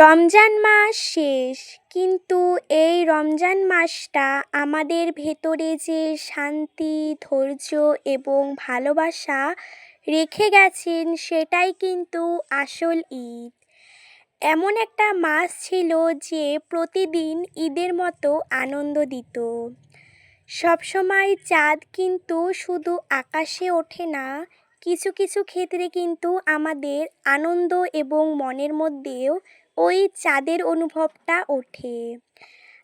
রমজান মাস শেষ, কিন্তু এই রমজান মাসটা আমাদের ভেতরে যে শান্তি, ধৈর্য এবং ভালোবাসা রেখে গেছেন সেটাই কিন্তু আসল ঈদ। এমন একটা মাস ছিল যে প্রতিদিন ঈদের মতো আনন্দ দিত। সবসময় চাঁদ কিন্তু শুধু আকাশে ওঠে না, কিছু কিছু ক্ষেত্রে কিন্তু আমাদের আনন্দ এবং মনের মধ্যেও ওই চাঁদের অনুভবটা ওঠে।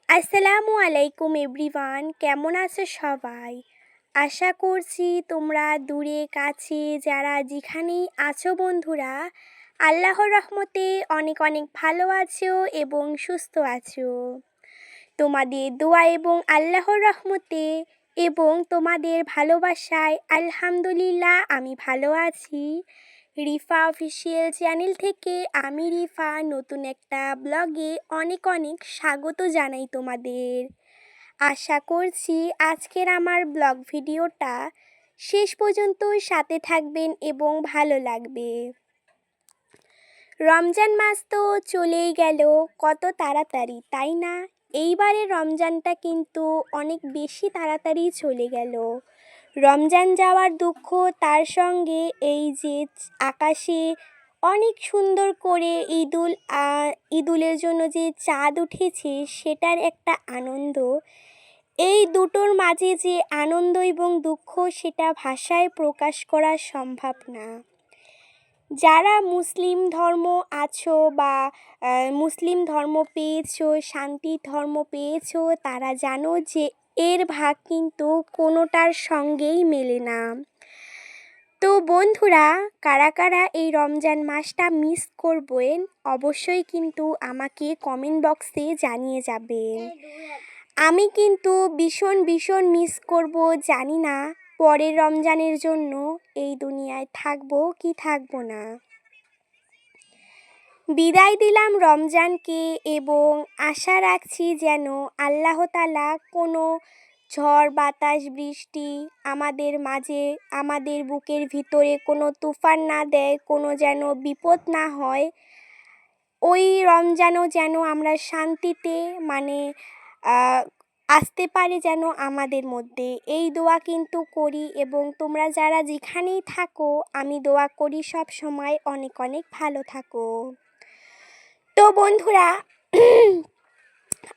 আসসালামু আলাইকুম এভরিওয়ান, কেমন আছো সবাই? আশা করছি তোমরা দূরে কাছে যারা যেখানেই আছো বন্ধুরা, আল্লাহর রহমতে অনেক অনেক ভালো আছো এবং সুস্থ আছো। তোমাদের দোয়া এবং আল্লাহর রহমতে এবং তোমাদের ভালোবাসায় আলহামদুলিল্লাহ আমি ভালো আছি। রিফা অফিসিয়াল চ্যানেল থেকে আমি রিফা নতুন একটা ব্লগে অনেক অনেক স্বাগত জানাই তোমাদের। আশা করছি আজকের আমার ব্লগ ভিডিওটা শেষ পর্যন্ত সাথে থাকবেন এবং ভালো লাগবে। রমজান মাস তো চলেই গেল কত তাড়াতাড়ি, তাই না? এইবারের রমজানটা কিন্তু অনেক বেশি তাড়াতাড়ি চলে গেল। রমজান যাওয়ার দুঃখ, তার সঙ্গে এই যে আকাশে অনেক সুন্দর করে ঈদুলের জন্য যে চাঁদ উঠেছে সেটার একটা আনন্দ। এই দুটোর মাঝে যে আনন্দ এবং দুঃখ সেটা ভাষায় প্রকাশ করা সম্ভব না। যারা মুসলিম ধর্ম আছো বা মুসলিম ধর্ম পেয়েছো, শান্তি ধর্ম পেয়েছো, তারা জানো যে এর ভাগ কিন্তু কোনোটার সঙ্গেই মেলে না। তো বন্ধুরা, কারা কারা এই রমজান মাসটা মিস করবেন অবশ্যই কিন্তু আমাকে কমেন্ট বক্সে জানিয়ে যাবেন। আমি কিন্তু ভীষণ ভীষণ মিস করব, জানি না পরের রমজানের জন্য এই দুনিয়ায় থাকবো কি থাকবো না। বিদায় দিলাম রমজানকে এবং আশা রাখছি যেন আল্লাহ তাআলা কোনো ঝড় বাতাস বৃষ্টি আমাদের মাঝে, আমাদের বুকের ভিতরে কোনো তুফান না দেয়, কোনো যেন বিপদ না হয়। ওই রমজানও যেন আমরা শান্তিতে আসতে পারে যেন আমাদের মধ্যে, এই দোয়া কিন্তু করি। এবং তোমরা যারা যেখানেই থাকো, আমি দোয়া করি সব সময় অনেক অনেক ভালো থাকো। তো বন্ধুরা,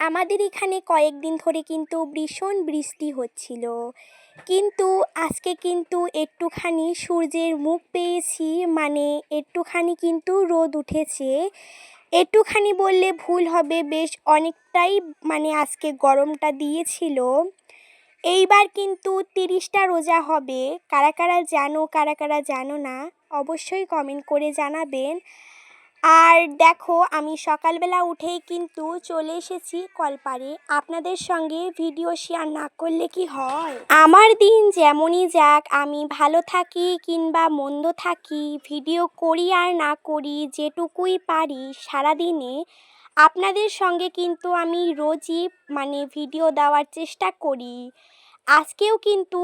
আমাদের এখানে কয়েকদিন ধরে কিন্তু ভীষণ বৃষ্টি হচ্ছিল, কিন্তু আজকে কিন্তু একটুখানি সূর্যের মুখ পেয়েছি, একটুখানি কিন্তু রোদ উঠেছে। একটুখানি বললে ভুল হবে, বেশ অনেকটাই আজকে গরমটা দিয়েছিল। এইবার কিন্তু 30টা রোজা হবে। কারা কারা জানো, কারা কারা জানো না অবশ্যই কমেন্ট করে জানাবেন। আর দেখো, আমি সকালবেলা উঠেই কিন্তু চলে এসেছি কলপাড়ে। আপনাদের সঙ্গে ভিডিও শেয়ার না করলে কি হয়? আমার দিন যেমনই যাক, আমি ভালো থাকি কিংবা মন্দ থাকি, ভিডিও করি আর না করি, যেটুকুই পারি সারাদিনে আপনাদের সঙ্গে কিন্তু আমি রোজই ভিডিও দেওয়ার চেষ্টা করি। আজকেও কিন্তু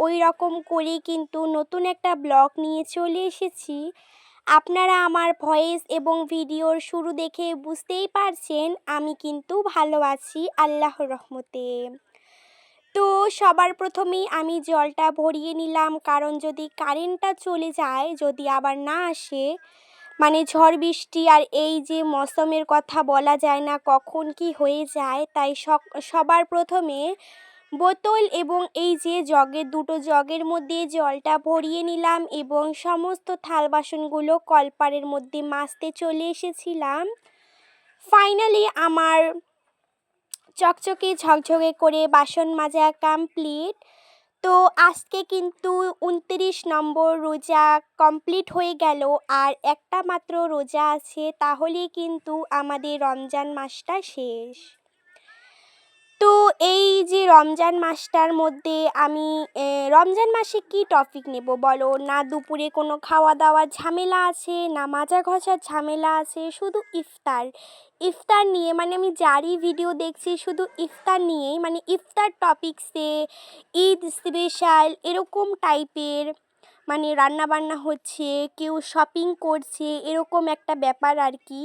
ওই রকম করেই কিন্তু নতুন একটা ব্লগ নিয়ে চলে এসেছি। আপনারা আমার ভয়েস এবং ভিডিওর শুরু দেখে বুঝতেই পারছেন আমি কিন্তু ভালো আছি আল্লাহর রহমতে। তো সবার প্রথমেই আমি জলটা ভরিয়ে নিলাম, কারণ যদি কারেন্টটা চলে যায়, যদি আবার না আসে, ঝড় বৃষ্টি আর এই যে মৌসুমের কথা বলা যায় না কখন কি হয়ে যায়, তাই সবার প্রথমে বোতল এবং এই যে দুটো জগের মধ্যে জলটা ভরিয়ে নিলাম এবং সমস্ত থাল বাসনগুলো কলপাড়ের মধ্যে মাজতে চলে এসেছিলাম। ফাইনালি আমার চকচকে ঝকঝকে করে বাসন মাজা কমপ্লিট। তো আজকে কিন্তু 29 নম্বর রোজা কমপ্লিট হয়ে গেল, আর একটা মাত্র রোজা আছে, তাহলেই কিন্তু আমাদের রমজান মাসটা শেষ। তো এই যে রমজান মাসটার মধ্যে আমি রমজান মাসে কি টপিক নেব বলো? না দুপুরে কোনো খাওয়া দাওয়ার ঝামেলা আছে, না মাজা ঘষার ঝামেলা আছে, শুধু ইফতার নিয়ে আমি যারই ভিডিও দেখছি শুধু ইফতার নিয়েই, ইফতার টপিকসে, ঈদ স্পেশাল এরকম টাইপের, রান্না বান্না হচ্ছে, কেউ শপিং করছে, এরকম একটা ব্যাপার আর কি।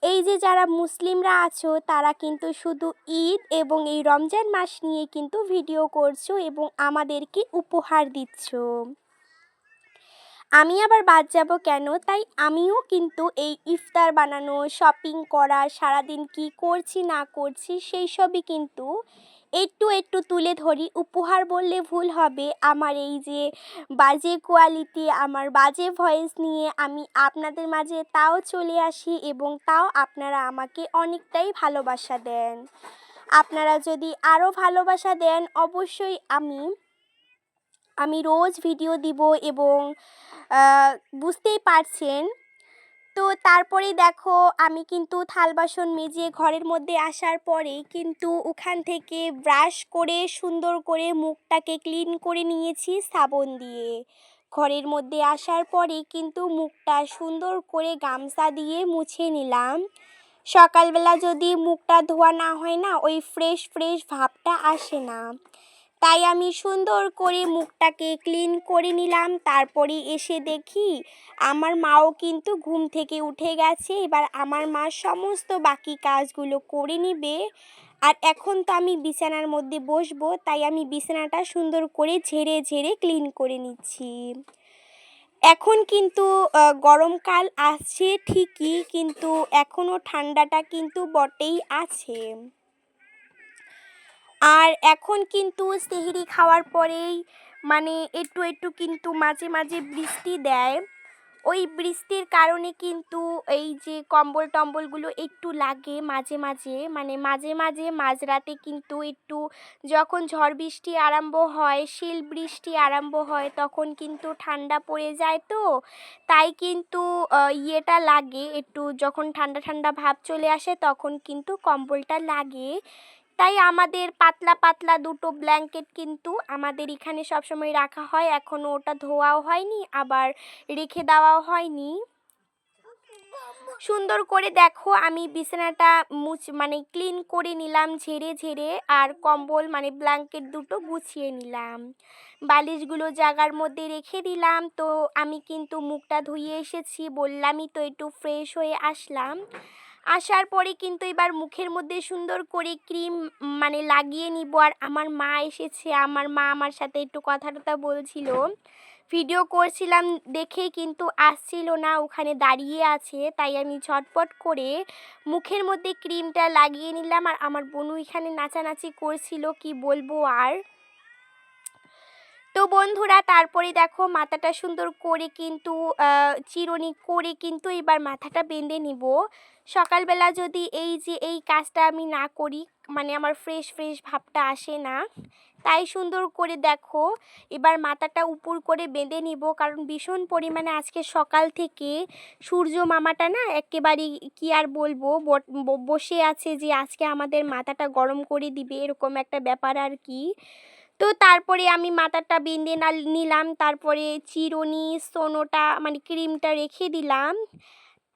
এই যে যারা মুসলিমরা আছো তারা কিন্তু শুধু ঈদ এবং এই রমজান মাস নিয়ে কিন্তু ভিডিও করছো এবং আমাদেরকে উপহার দিচ্ছ। আমি আবার বাদ যাব কেন? তাই আমিও কিন্তু এই ইফতার বানানো, শপিং করা, সারাদিন কি করছি না করছি সেই সবই কিন্তু একটু একটু তুলে ধরি। উপহার বললে ভুল হবে। আমার এই যে বাজে কোয়ালিটি, আমার বাজে ভয়েস নিয়ে আমি আপনাদের মাঝে তাও চলে আসি এবং তাও আপনারা আমাকে অনেকটাই ভালোবাসা দেন। আপনারা যদি আরও ভালোবাসা দেন অবশ্যই আমি রোজ ভিডিও দিব এবং বুঝতেই পারছেন। তো তারপরে দেখো আমি কিন্তু থাল বাসন মেজে ঘরের মধ্যে আসার পরে কিন্তু ওখান থেকে ব্রাশ করে সুন্দর করে মুখটাকে ক্লিন করে নিয়েছি সাবান দিয়ে। ঘরের মধ্যে আসার পরে কিন্তু মুখটা সুন্দর করে গামছা দিয়ে মুছে নিলাম। সকালবেলা যদি মুখটা ধোয়া না হয় না, ওই ফ্রেশ ফ্রেশ ভাবটা আসে না। তাই আমি সুন্দর করে মুখটাকে ক্লিন করে নিলাম। তারপরে এসে দেখি আমার মাও কিন্তু ঘুম থেকে উঠে গেছে। এবার আমার মা সমস্ত বাকি কাজগুলো করে নিবে। আর এখন তো আমি বিছানার মধ্যে বসবো, তাই আমি বিছানাটা সুন্দর করে ঝেড়ে ঝেড়ে ক্লিন করে নিচ্ছি। এখন কিন্তু গরমকাল আসছে ঠিকই, কিন্তু এখনও ঠান্ডাটা কিন্তু বটেই আছে। আর এখন কিন্তু সেহরি খাওয়ার পরেই মানে একটু একটু কিন্তু মাঝে মাঝে বৃষ্টি দেয়। ওই বৃষ্টির কারণে কিন্তু এই যে কম্বল টম্বলগুলো একটু লাগে মাঝে মাঝে, মানে মাঝে মাঝে মাঝরাতে কিন্তু একটু যখন ঝড় বৃষ্টি আরম্ভ হয়, শিল বৃষ্টি আরম্ভ হয়, তখন কিন্তু ঠান্ডা পড়ে যায়। তো তাই কিন্তু ইয়েটা লাগে একটু, যখন ঠান্ডা ঠান্ডা ভাব চলে আসে তখন কিন্তু কম্বলটা লাগে। তাই আমাদের পাতলা পাতলা দুটো ব্ল্যাঙ্কেট কিন্তু আমাদের এখানে সবসময় রাখা হয়। এখনও ওটা ধোয়াও হয়নি, আবার রেখে দেওয়াও হয়নি। সুন্দর করে দেখো আমি বিছানাটা মানে ক্লিন করে নিলাম ঝেড়ে ঝেড়ে, আর কম্বল মানে ব্ল্যাঙ্কেট দুটো গুছিয়ে নিলাম, বালিশগুলো জায়গার মধ্যে রেখে দিলাম। তো আমি কিন্তু মুখটা ধুয়ে এসেছি, বললামই তো একটু ফ্রেশ হয়ে আসলাম। আসার পরে কিন্তু এবার মুখের মধ্যে সুন্দর করে ক্রিম মানে লাগিয়ে নিব। আর আমার মা এসেছে, আমার মা আমার সাথে একটু কথা টথা বলছিল, ভিডিও করছিলাম দেখেই কিন্তু আসছিল না, ওখানে দাঁড়িয়ে আছে। তাই আমি ঝটপট করে মুখের মধ্যে ক্রিমটা লাগিয়ে নিলাম। আর আমার বোনু এখানে নাচানাচি করছিল, কি বলবো আর। তো বন্ধুরা তারপরে দেখো মাথাটা সুন্দর করে কিন্তু চিরুনি করে কিন্তু এবার মাথাটা বেঁধে নিব। সকালবেলা যদি এই যে এই কাজটা আমি না করি, মানে আমার ফ্রেশ ফ্রেশ ভাবটা আসে না। তাই সুন্দর করে দেখো এবার মাথাটা উপর করে বেঁধে নিব, কারণ ভীষণ পরিমাণে আজকে সকাল থেকে সূর্য মামাটা না একেবারেই কি আর বলবো, বসে আছে যে আজকে আমাদের মাথাটা গরম করে দিবে, এরকম একটা ব্যাপার আর কি। তো তারপরে আমি মাথাটা বেঁধে নিলাম, তারপরে চিরুনি সোনোটা মানে ক্রিমটা রেখে দিলাম।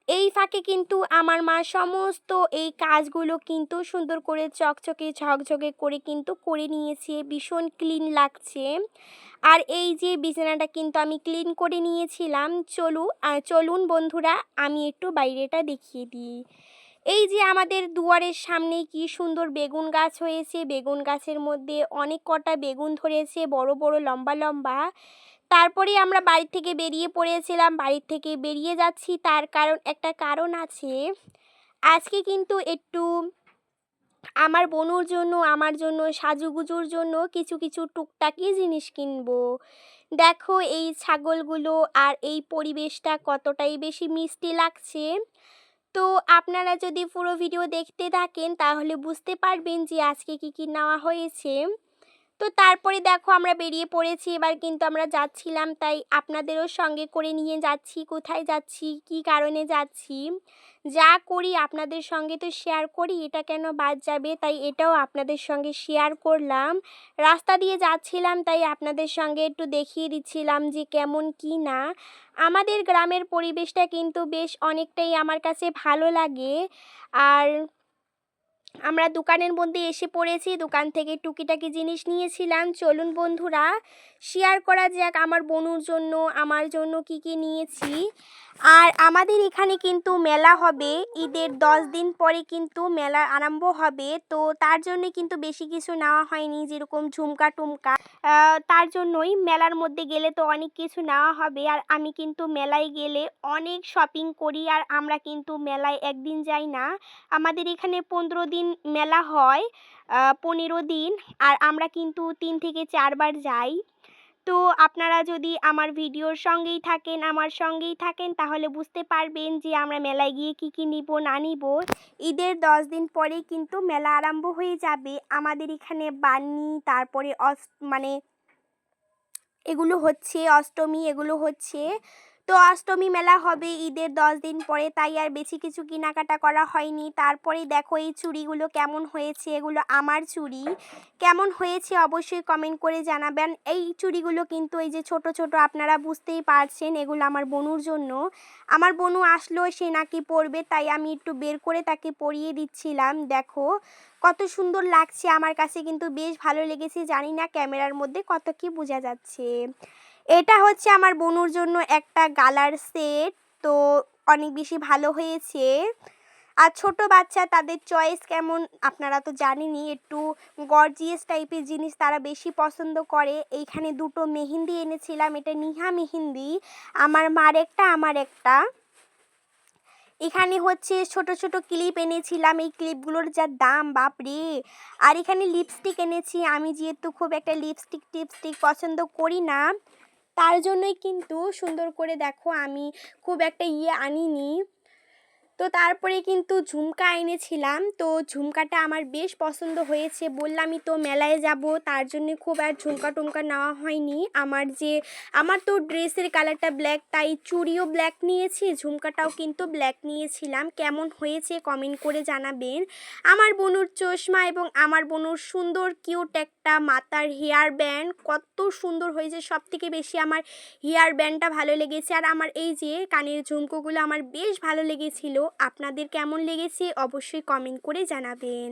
এই ফাঁকে কিন্তু আমার মা সমস্ত এই কাজগুলো কিন্তু সুন্দর করে চকচকে ঝকঝকে করে কিন্তু করে নিয়েছে, ভীষণ ক্লিন লাগছে। আর এই যে বিছানাটা কিন্তু আমি ক্লিন করে নিয়েছিলাম। চলুন বন্ধুরা আমি একটু বাইরেটা দেখিয়ে দিই। এই যে আমাদের দুয়ারের সামনে কি সুন্দর বেগুন গাছ হয়েছে, বেগুন গাছের মধ্যে অনেক কটা বেগুন ধরেছে, বড় বড় লম্বা লম্বা। তারপরে আমরা বাড়ি থেকে বেরিয়ে পড়েছিলাম, বাড়ি থেকে বেরিয়ে যাচ্ছি তার একটা কারণ আছে। আজকে কিন্তু একটু আমার বোনুর জন্য, আমার জন্য, সাজুগুজুর জন্য কিছু কিছু টুকটাকি জিনিস কিনবো। দেখো এই ছাগলগুলো আর এই পরিবেশটা কতটাই বেশি মিষ্টি লাগছে। তো আপনারা যদি পুরো ভিডিও দেখতে থাকেন তাহলে বুঝতে পারবেন যে আজকে কি কি নেওয়া হয়েছে। তো তারপরে দেখো আমরা বেরিয়ে পড়েছি, এবার কিন্তু আমরা যাচ্ছিলাম, তাই আপনাদেরও সঙ্গে করে নিয়ে যাচ্ছি। কোথায় যাচ্ছি, কি কারণে যাচ্ছি, যা করি আপনাদের সঙ্গে তো শেয়ার করি, এটা কেন বাদ যাবে, তাই এটাও আপনাদের সঙ্গে শেয়ার করলাম। রাস্তা দিয়ে যাচ্ছিলাম তাই আপনাদের সঙ্গে একটু দেখিয়ে দিচ্ছিলাম যে কেমন কি না। আমাদের গ্রামের পরিবেশটা কিন্তু বেশ অনেকটাই আমার কাছে ভালো লাগে। আর আমরা দোকানের মধ্যে এসে পড়েছি, দোকান থেকে টুকিটাকি জিনিস নিয়েছিলাম। চলুন বন্ধুরা শেয়ার করা যাক আমার বোনুর জন্য আমার জন্য কি কি নিয়েছি। আর আমাদের এখানে কিন্তু মেলা হবে, ঈদের 10 দিন পরে কিন্তু মেলা আরম্ভ হবে। তো তার জন্য কিন্তু বেশি কিছু নেওয়া হয়নি, যেরকম ঝুমকা টুমকা। তার জন্যই মেলার মধ্যে গেলে তো অনেক কিছু নেওয়া হবে। আর আমি কিন্তু মেলায় গেলে অনেক শপিং করি। আর আমরা কিন্তু মেলায় একদিন যাই না, আমাদের এখানে 15 দিন মেলা হয়, 15 দিন। আর আমরা কিন্তু 3 থেকে 4 বার যাই। তো আপনারা যদি আমার ভিডিওর সঙ্গেই থাকেন, আমার সঙ্গেই থাকেন, তাহলে বুঝতে পারবেন যে আমরা মেলায় গিয়ে কি কি নিব না নিব। ঈদের 10 দিন পরেই কিন্তু মেলা আরম্ভ হয়ে যাবে। আমাদের এখানে বান্নি, তারপরে মানে এগুলো হচ্ছে অষ্টমী, এগুলো হচ্ছে। তো অষ্টমী মেলা হবে ঈদের 10 দিন পরে, তাই আর বেশি কিছু কেনাকাটা করা হয়নি। তারপরে দেখো এই চুড়িগুলো কেমন হয়েছে, এগুলো আমার চুড়ি। কেমন হয়েছে অবশ্যই কমেন্ট করে জানাবেন। এই চুড়িগুলো কিন্তু এই যে ছোট ছোট, আপনারা বুঝতেই পারছেন, এগুলো আমার বোনুর জন্য। আমার বোনু আসলো, সে নাকি পরবে, তাই আমি একটু বের করে তাকে পরিয়ে দিচ্ছিলাম। দেখো কত সুন্দর লাগছে, আমার কাছে কিন্তু বেশ ভালো লেগেছে। জানি না ক্যামেরার মধ্যে কত কি বোঝা যাচ্ছে। এটা হচ্ছে আমার বোনুর জন্য একটা গালার সেট, তো অনেক বেশি ভালো হয়েছে। আর ছোট বাচ্চা তাদের চয়েস কেমন আপনারা তো জানেনই, একটু গর্জিয়াস টাইপের জিনিস তারা বেশি পছন্দ করে। এইখানে দুটো মেহেন্দি এনেছিলাম, এটা নিহা মেহেন্দি, আমার মার একটা আমার একটা। এখানে হচ্ছে ছোট ছোট ক্লিপ এনেছিলাম, এই ক্লিপগুলোর যা দাম বাপরে। আর এখানে লিপস্টিক এনেছি, আমি যেহেতু খুব একটা লিপস্টিক টিপস্টিক পছন্দ করি না, তার জন্যই কিন্তু সুন্দর করে দেখো আমি খুব একটা আনিনি। তো তারপরে কিন্তু ঝুমকা এনেছিলাম, তো ঝুমকাটা আমার বেশ পছন্দ হয়েছে। বললামই তো মেলায় যাব, তার জন্য খুব আর ঝুমকা টুমকা নেওয়া হয়নি। আমার তো ড্রেসের কালারটা ব্ল্যাক, তাই চুড়িও ব্ল্যাক নিয়েছি, ঝুমকাটাও কিন্তু ব্ল্যাক নিয়েছিলাম। কেমন হয়েছে কমেন্ট করে জানাবেন। আমার বোনুর চশমা এবং আমার বোনুর সুন্দর কিউট একটা মাথার হেয়ার ব্যান্ড, কত সুন্দর হয়েছে। সব থেকে বেশি আমার হেয়ার ব্যান্ডটা ভালো লেগেছে। আর আমার এই যে কানের ঝুমকোগুলো আমার বেশ ভালো লেগেছিল। আপনাদের কেমন লেগেছে অবশ্যই কমেন্ট করে জানাবেন।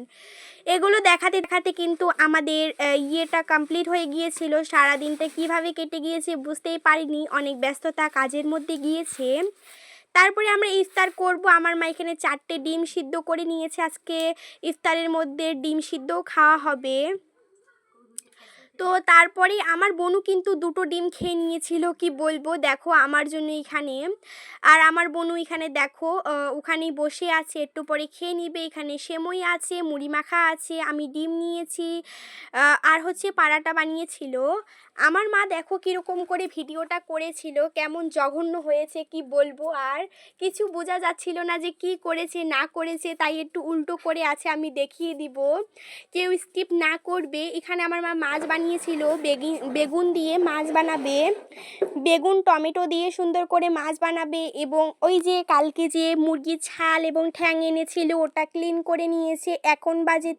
এগুলো দেখাতে দেখাতে কিন্তু আমাদের ইয়েটা কমপ্লিট হয়ে গিয়েছিল। সারাদিনটা কিভাবে কেটে গিয়েছে বুঝতেই পারিনি, অনেক ব্যস্ততা কাজের মধ্যে গিয়েছে। তারপরে আমরা ইফতার করব। আমার মা এখানে 4টে ডিম সিদ্ধ করে নিয়েছে, আজকে ইফতারের মধ্যে ডিম সিদ্ধও খাওয়া হবে। তো তারপরে আমার বোনু কিন্তু 2টো ডিম খেয়ে নিয়েছিল, কি বলবো। দেখো আমার জন্য এখানে, আর আমার বোনু এখানে দেখো ওখানেই বসে আছে, একটু পরে খেয়ে নিবে। এখানে সেমই আছে, মুড়ি মাখা আছে, আমি ডিম নিয়েছি, আর হচ্ছে পারাটা বানিয়েছিল। আমার মা দেখো কীরকম করে ভিডিওটা করেছিল, কেমন জঘন্য হয়েছে কি বলবো। আর কিছু বোঝা যাচ্ছিল না যে কি করেছে না করেছে, তাই একটু উল্টো করে আছে, আমি দেখিয়ে দিব, কেউ স্কিপ না করবে। এখানে আমার মা মাছ বানিয়েছিল, বেগুন দিয়ে মাছ বানাবে, বেগুন টমেটো দিয়ে সুন্দর করে মাছ বানাবে। এবং ওই যে কালকে যে মুরগির ছাল এবং ঠ্যাং এনেছিল, ওটা ক্লিন করে নিয়েছে। এখন বাজে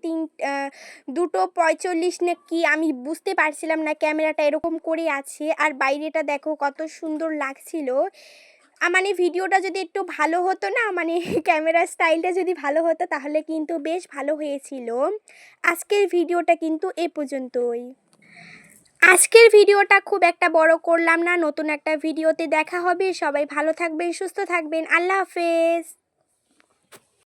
2:45 না কি, আমি বুঝতে পারছিলাম না, ক্যামেরাটা এরকম করে আছে। আর বাইরেটা দেখো কত সুন্দর লাগছিল। মানে ভিডিওটা যদি একটু ভালো হতো না, মানে ক্যামেরার স্টাইলটা যদি ভালো হতো, তাহলে কিন্তু বেশ ভালো হয়েছিল। আজকের ভিডিওটা কিন্তু এ পর্যন্তই। আজকের ভিডিওটা খুব একটা বড় করলাম না, নতুন একটা ভিডিওতে দেখা হবে। সবাই ভালো থাকবেন, সুস্থ থাকবেন, আল্লাহ হাফেজ।